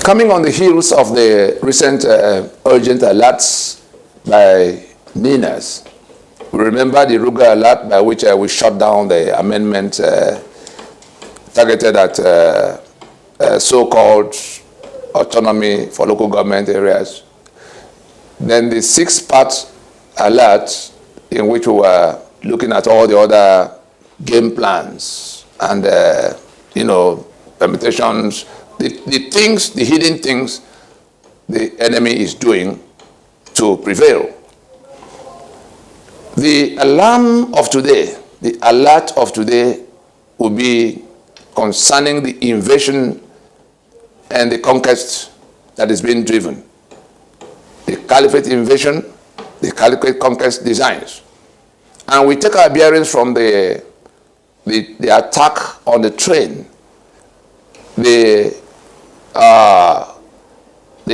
Coming on the heels of the recent urgent alerts by NINAS, we remember the Ruga alert by which we shut down the amendment targeted at so-called autonomy for local government areas. Then the 6-part alert in which we were looking at all the other game plans and, permutations, the things, the hidden things the enemy is doing to prevail. The alarm of today, the alert of today will be concerning the invasion and the conquest that is being driven. The caliphate invasion, the caliphate conquest designs. And we take our bearings from the attack on the train, the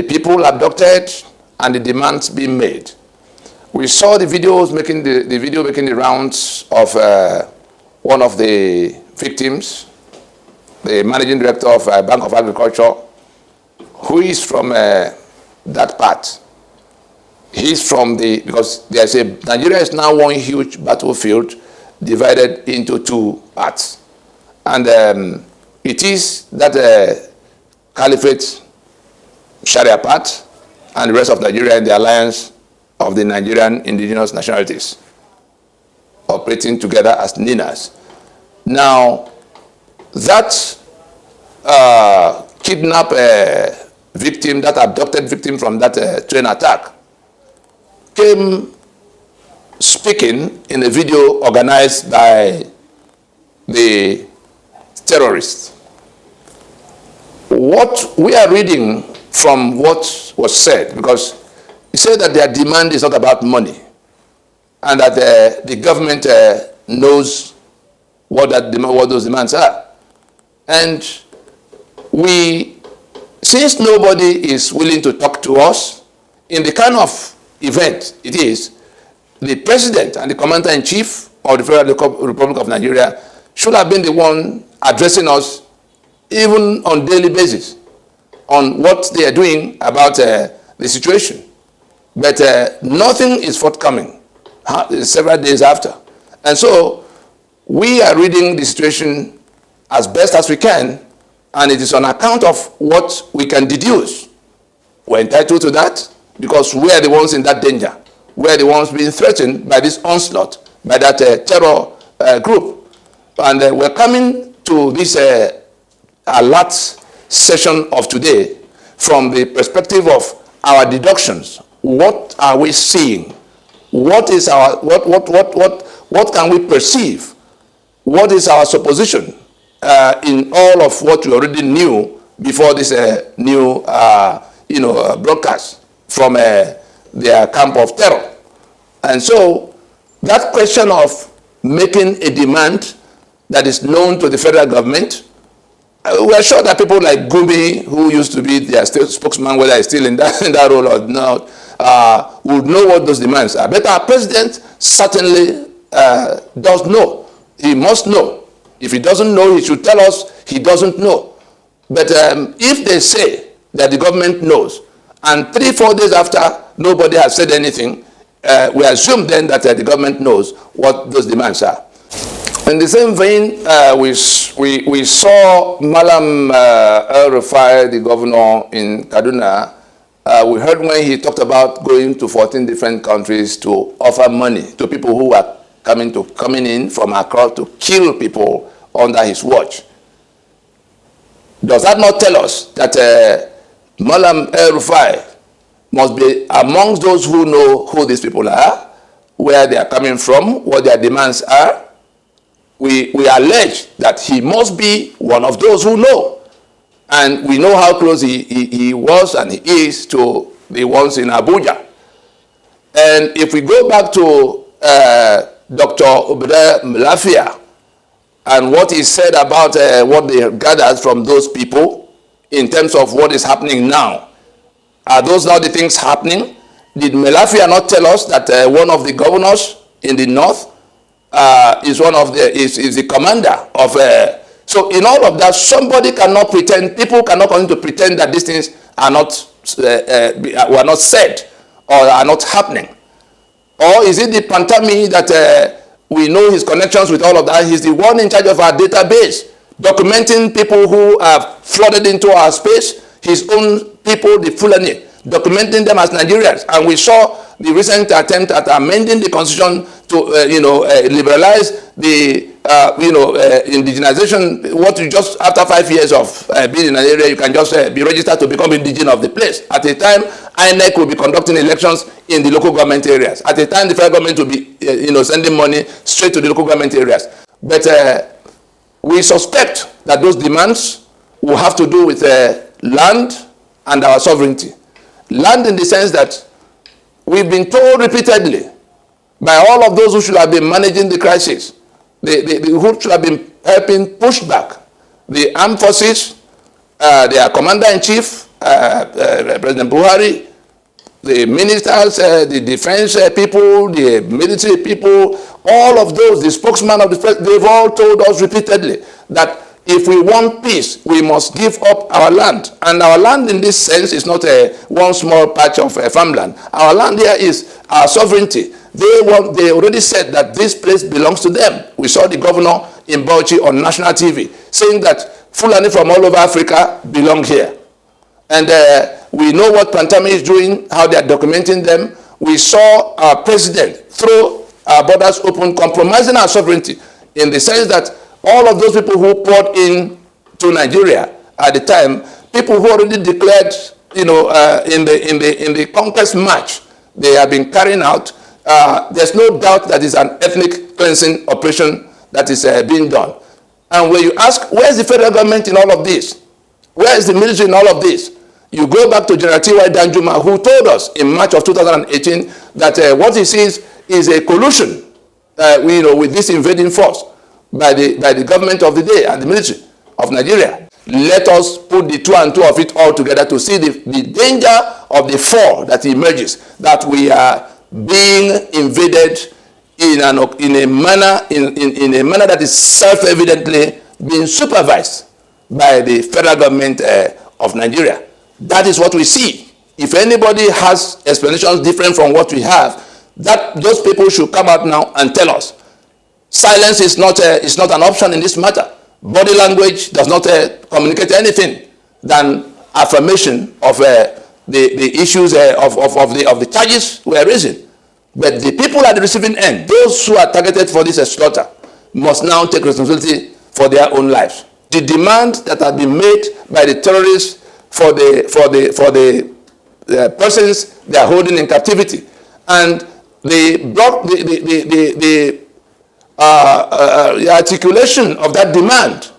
people abducted and the demands being made. We saw the videos making the video making the rounds of one of the victims, the managing director of Bank of Agriculture, who is from that part. He's from because there's Nigeria is now one huge battlefield divided into 2 parts. And it is that Caliphate Sharia part and the rest of Nigeria in the alliance of the Nigerian indigenous nationalities operating together as NINAS. Now, that kidnapped victim, that abducted victim from that train attack, came speaking in a video organized by the terrorists. What we are reading from what was said, because he said that their demand is not about money, and that the government knows what those demands are. And since nobody is willing to talk to us, in the kind of event it is, the president and the commander-in-chief of the Federal Republic of Nigeria should have been the one addressing us even on daily basis on what they are doing about the situation. But nothing is forthcoming several days after. And so we are reading the situation as best as we can, and it is on account of what we can deduce. We're entitled to that because we are the ones in that danger. We are the ones being threatened by this onslaught, by that terror group. And we're coming to this alert session of today from the perspective of our deductions. What are we seeing? What is our what can we perceive? What is our supposition in all of what we already knew before this new broadcast from their camp of terror? And so that question of making a demand that is known to the federal government, we are sure that people like Gumi, who used to be their spokesman, whether he's still in that role or not, would know what those demands are. But our president certainly does know. He must know. If he doesn't know, he should tell us he doesn't know. But if they say that the government knows, and 3-4 days after nobody has said anything, we assume then that the government knows what those demands are. In the same vein, we saw Malam El-Rufai, the governor in Kaduna. We heard when he talked about going to 14 different countries to offer money to people who are coming in from across to kill people under his watch. Does that not tell us that Malam El-Rufai must be amongst those who know who these people are, where they are coming from, what their demands are? We allege that he must be one of those who know. And we know how close he was and he is to the ones in Abuja. And if we go back to Dr. Obede Mlafia and what he said about what they gathered from those people in terms of what is happening now, are those now the things happening? Did Mlafia not tell us that one of the governors in the north is the commander of So in all of that, somebody cannot pretend, people cannot continue to pretend that these things are not, were not said or are not happening. Or is it the Pantami that we know his connections with all of that? He's the one in charge of our database, documenting people who have flooded into our space, his own people, the Fulani, documenting them as Nigerians. And we saw the recent attempt at amending the constitution to, liberalize the, indigenization. What you just, after 5 years of being in an area, you can just be registered to become indigenous of the place. At a time, INEC will be conducting elections in the local government areas. At a time, the federal government will be, sending money straight to the local government areas. But we suspect that those demands will have to do with land and our sovereignty. Land in the sense that we've been told repeatedly by all of those who should have been managing the crisis, who should have been helping push back the armed forces, their commander-in-chief, President Buhari, the ministers, the defense people, the military people, all of those, the spokesman of the president, they've all told us repeatedly that if we want peace, we must give up our land. And our land in this sense is not one small patch of farmland. Our land here is our sovereignty. They already said that this place belongs to them. We saw the governor in Bauchi on national TV saying that Fulani from all over Africa belong here. And we know what Pantami is doing, how they are documenting them. We saw our president throw our borders open, compromising our sovereignty in the sense that all of those people who poured in to Nigeria at the time, people who already declared, in the Conquest march they have been carrying out, there's no doubt that it's an ethnic cleansing operation that is being done. And when you ask, where's the federal government in all of this? Where is the military in all of this? You go back to General T.Y. Danjuma, who told us in March of 2018 that what he sees is a collusion with this invading force by the government of the day and the military of Nigeria. Let us put the two and two of it all together to see the danger of the fall that emerges, that we are being invaded in a manner that is self-evidently being supervised by the federal government of Nigeria. That is what we see. If anybody has explanations different from what we have, those people should come out now and tell us. Silence is not an option in this matter. Body language does not communicate anything than affirmation of the issues of the charges we are raising. But the people at the receiving end, those who are targeted for this slaughter, must now take responsibility for their own lives. The demand that has been made by the terrorists for the persons they are holding in captivity, and the articulation of that demand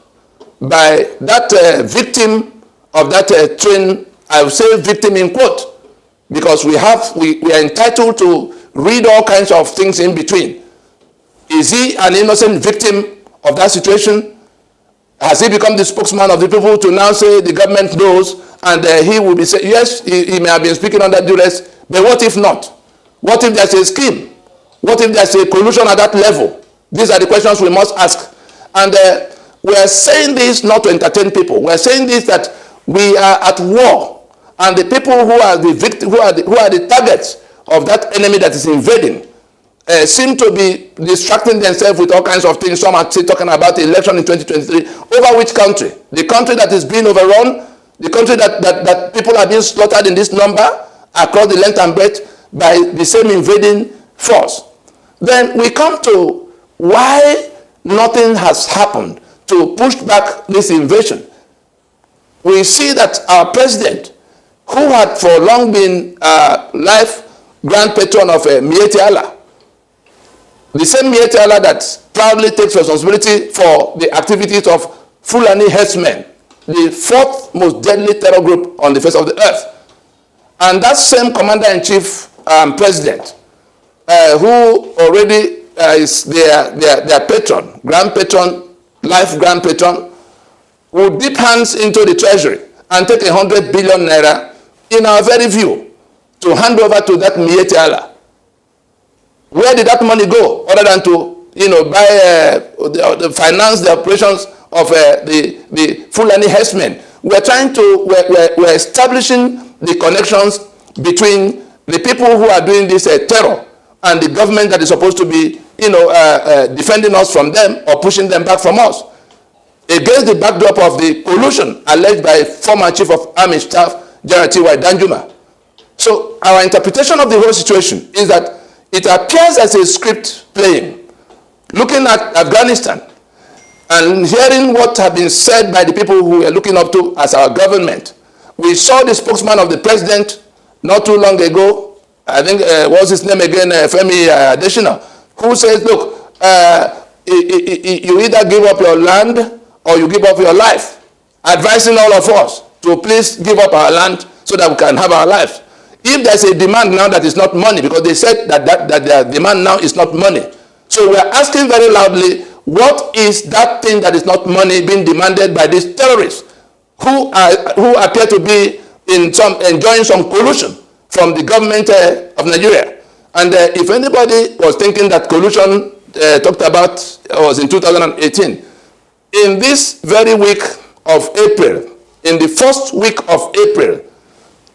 by that victim of that train, I will say victim in quote, because we are entitled to read all kinds of things in between. Is he an innocent victim of that situation? Has he become the spokesman of the people to now say the government knows, and he will be saying, yes, he may have been speaking under duress, but what if not? What if there's a scheme? What if there's a collusion at that level? These are the questions we must ask. And we are saying this not to entertain people. We are saying this that we are at war, and the people who are the victims, who are the targets of that enemy that is invading, seem to be distracting themselves with all kinds of things. Some are talking about the election in 2023. Over which country? The country that is being overrun, the country that people are being slaughtered in this number across the length and breadth by the same invading force. Then we come to why nothing has happened to push back this invasion. We see that our president, who had for long been life grand patron of Mieti Allah, the same Mieti Allah that proudly takes responsibility for the activities of Fulani herdsmen, the fourth most deadly terror group on the face of the earth. And that same commander-in-chief president, who already is their patron, grand patron, life grand patron, will dip hands into the treasury and take 100 billion naira, in our very view, to hand over to that Mieti Allah. Where did that money go other than to finance the operations of the Fulani herdsmen. We're establishing the connections between the people who are doing this terror and the government that is supposed to be, defending us from them or pushing them back from us, against the backdrop of the collusion alleged by former Chief of Army Staff General T.Y. Danjuma. So our interpretation of the whole situation is that it appears as a script playing. Looking at Afghanistan and hearing what have been said by the people who we are looking up to as our government, we saw the spokesman of the president not too long ago, I think, what's his name again, Femi Adesina, who says, look, you either give up your land or you give up your life, advising all of us to please give up our land so that we can have our lives. If there's a demand now that is not money, because they said that their demand now is not money. So we are asking very loudly, what is that thing that is not money being demanded by these terrorists who appear to be enjoying some collusion from the government of Nigeria? And if anybody was thinking that collusion talked about was in 2018, in this very week of April, in the first week of April,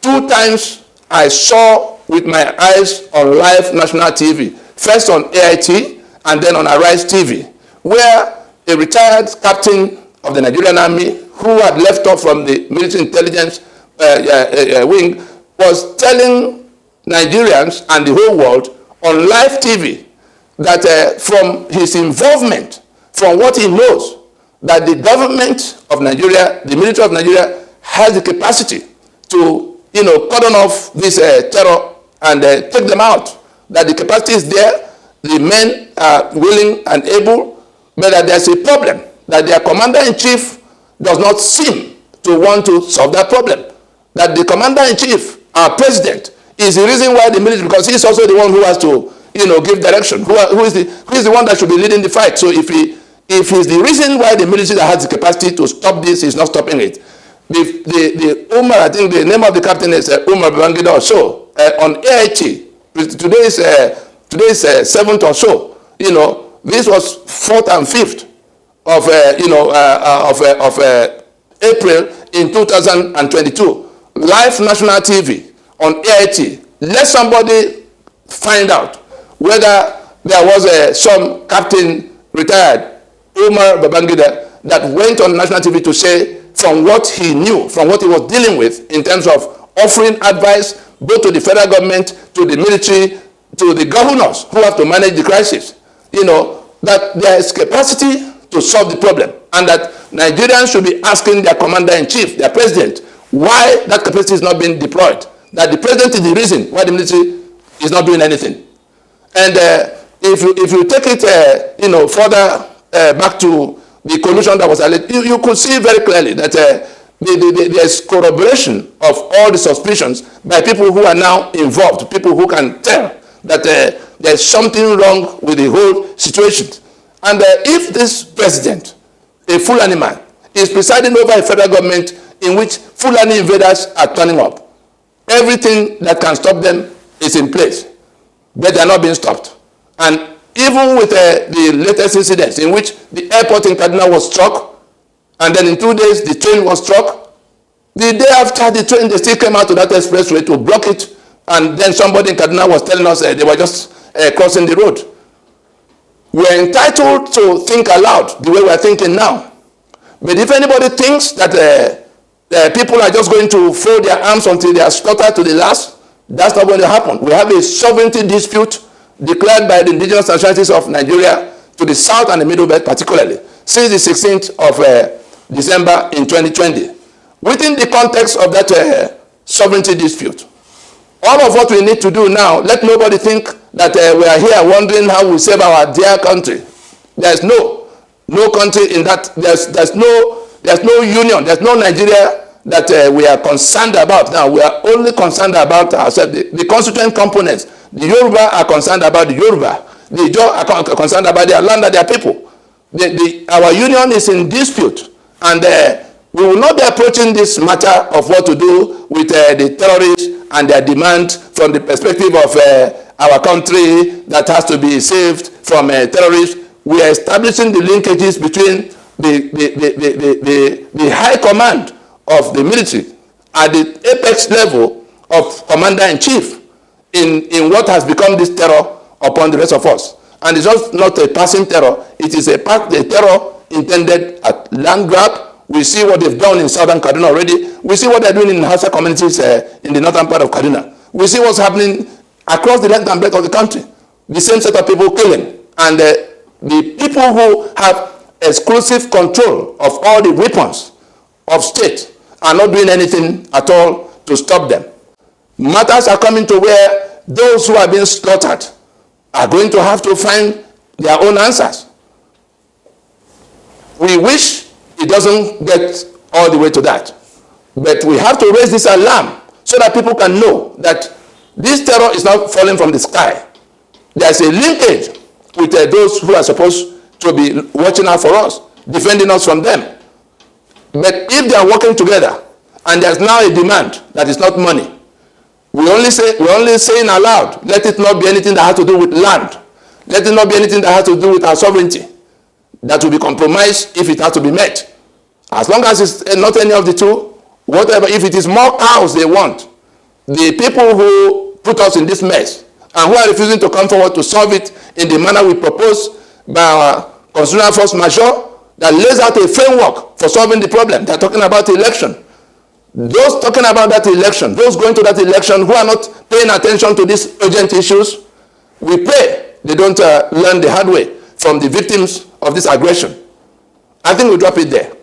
2 times I saw with my eyes on live national TV, first on AIT and then on Arise TV, where a retired captain of the Nigerian Army who had left off from the military intelligence wing was telling Nigerians and the whole world on live TV that from his involvement, from what he knows, that the government of Nigeria, the military of Nigeria, has the capacity to cordon off this terror and take them out. That the capacity is there, the men are willing and able, but that there's a problem, that their commander-in-chief does not seem to want to solve that problem. That the commander-in-chief, our president, is the reason why the military, because he's also the one who has to, give direction, who is the one that should be leading the fight. So if he's the reason why the military that has the capacity to stop this is not stopping it, the Umar, I think the name of the captain is Umar Babangida or so, on AIT, today is 7th or so, this was 4th and 5th of April in 2022. Live national TV on AIT. Let somebody find out whether there was some captain retired, Umar Babangida, that went on national TV to say, from what he knew, from what he was dealing with in terms of offering advice both to the federal government, to the military, to the governors who have to manage the crisis, that there is capacity to solve the problem, and that Nigerians should be asking their commander-in-chief, their president, why that capacity is not being deployed, that the president is the reason why the military is not doing anything. And if you take it further back to the collusion that was alleged, you could see very clearly that there's corroboration of all the suspicions by people who are now involved, people who can tell that there's something wrong with the whole situation. And if this president, a Fulani man, is presiding over a federal government in which Fulani invaders are turning up, everything that can stop them is in place, but they are not being stopped. And even with the latest incidents in which the airport in Kaduna was struck, and then in 2 days the train was struck, the day after the train, they still came out to that expressway to block it, and then somebody in Kaduna was telling us they were just crossing the road. We're entitled to think aloud the way we're thinking now. But if anybody thinks that people are just going to fold their arms until they are slaughtered to the last, that's not going to happen. We have a sovereignty dispute declared by the indigenous nationalities of Nigeria to the south and the middle belt particularly, since the 16th of December in 2020. Within the context of that sovereignty dispute, all of what we need to do now, let nobody think that we are here wondering how we save our dear country. There's no country in that, there's no union, there's no Nigeria that we are concerned about now. We are only concerned about ourselves. The constituent components, the Yoruba are concerned about the Yoruba. The Ijaw are concerned about their land and their people. Our union is in dispute, and we will not be approaching this matter of what to do with the terrorists and their demand from the perspective of our country that has to be saved from terrorists we are establishing the linkages between the high command of the military at the apex level of commander-in-chief in what has become this terror upon the rest of us. And it's just not a passing terror, it is a terror intended at land grab. We see what they've done in southern Kaduna already. We see what they're doing in Hausa communities in the northern part of Kaduna. We see what's happening across the length and breadth of the country. The same set of people killing. And the people who have exclusive control of all the weapons of state are not doing anything at all to stop them. Matters are coming to where those who are being slaughtered are going to have to find their own answers. We wish it doesn't get all the way to that. But we have to raise this alarm so that people can know that this terror is not falling from the sky. There's a linkage with those who are supposed to be watching out for us, defending us from them. But if they are working together and there's now a demand that is not money, we're only saying aloud, let it not be anything that has to do with land. Let it not be anything that has to do with our sovereignty. That will be compromised if it has to be met. As long as it's not any of the two, whatever, if it is more cows they want, the people who put us in this mess and who are refusing to come forward to solve it in the manner we propose by our constitutional force majeure that lays out a framework for solving the problem. They're talking about the election. Those talking about that election, those going to that election who are not paying attention to these urgent issues, we pray they don't learn the hard way from the victims of this aggression. I think we'll drop it there.